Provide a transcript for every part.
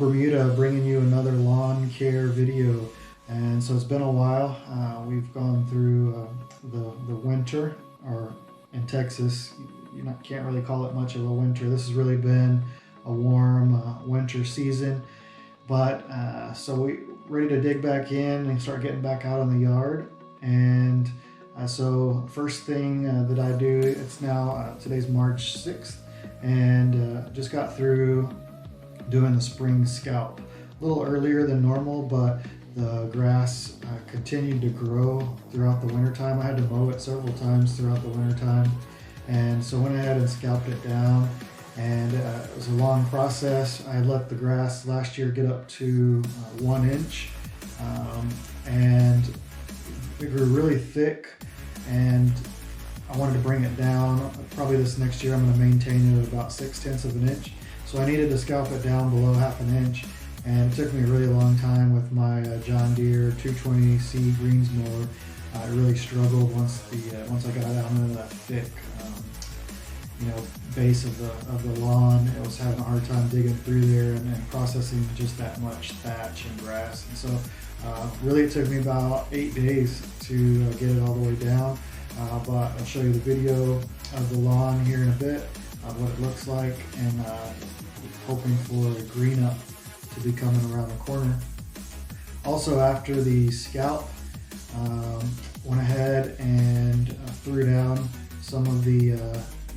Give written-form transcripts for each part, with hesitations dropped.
Bermuda, bringing you another lawn care video. And so it's been a while. We've gone through the winter, or in Texas, can't really call it much of a winter. This has really been a warm winter season. But so we ready to dig back in and start getting back out in the yard. And so first thing that I do, it's now today's March 6th, and just got through doing the spring scalp a little earlier than normal, but the grass continued to grow throughout the winter time. I had to mow it several times throughout the winter time, and so went ahead and scalped it down. And it was a long process. I had let the grass last year get up to 1 inch, and it grew really thick, and I wanted to bring it down. Probably this next year I'm going to maintain it at about 6/10 of an inch. So I needed to scalp it down below 1/2 inch, and it took me a really long time with my John Deere 220C greens mower. I really struggled once I got down into that thick base of the lawn. It was having a hard time digging through there and processing just that much thatch and grass. And so really it took me about 8 days to get it all the way down. But I'll show you the video of the lawn here in a bit, what it looks like, and hoping for a greenup to be coming around the corner. Also, after the scalp, went ahead and threw down some of the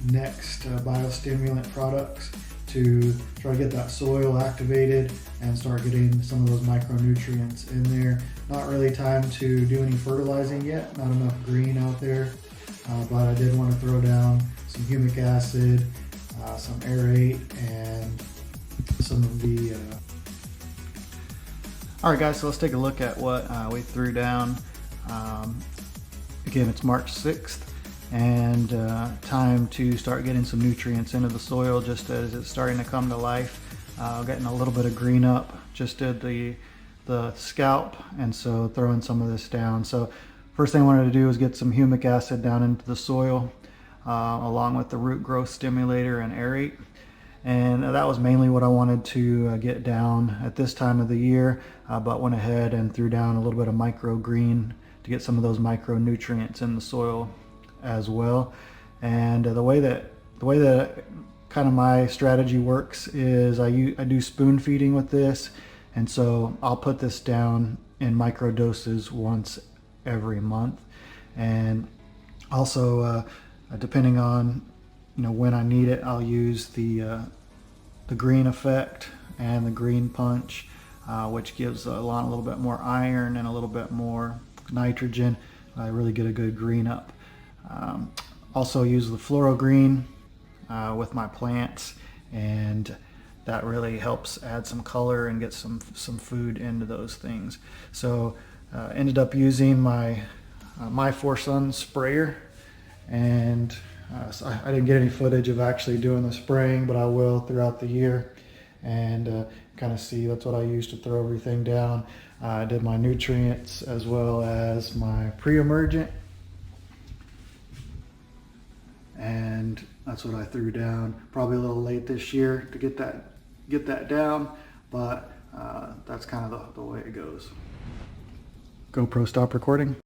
n-ext bio-stimulant products to try to get that soil activated and start getting some of those micronutrients in there. Not really time to do any fertilizing yet, not enough green out there, but I did want to throw down some humic acid, some aerate, and some of the Alright guys, so let's take a look at what we threw down. Again, it's March 6th, and time to start getting some nutrients into the soil just as it's starting to come to life. Getting a little bit of green up, just did the scalp, and so throwing some of this down. So first thing I wanted to do was get some humic acid down into the soil, along with the root growth stimulator and aerate. And that was mainly what I wanted to get down at this time of the year, but went ahead and threw down a little bit of microgreen to get some of those micronutrients in the soil as well. And the way that kind of my strategy works is I do spoon feeding with this, and so I'll put this down in micro doses once every month. And also depending on when I need it, I'll use the green effect and the green punch, which gives the lawn a little bit more iron and a little bit more nitrogen. I really get a good green up. Also use the fluoro green with my plants, and that really helps add some color and get some food into those things. So ended up using my My Four Sons sprayer, and so I didn't get any footage of actually doing the spraying, but I will throughout the year, and kind of see. That's what I use to throw everything down. I did my nutrients as well as my pre-emergent, and that's what I threw down. Probably a little late this year to get that down, but that's kind of the way it goes. GoPro, stop recording.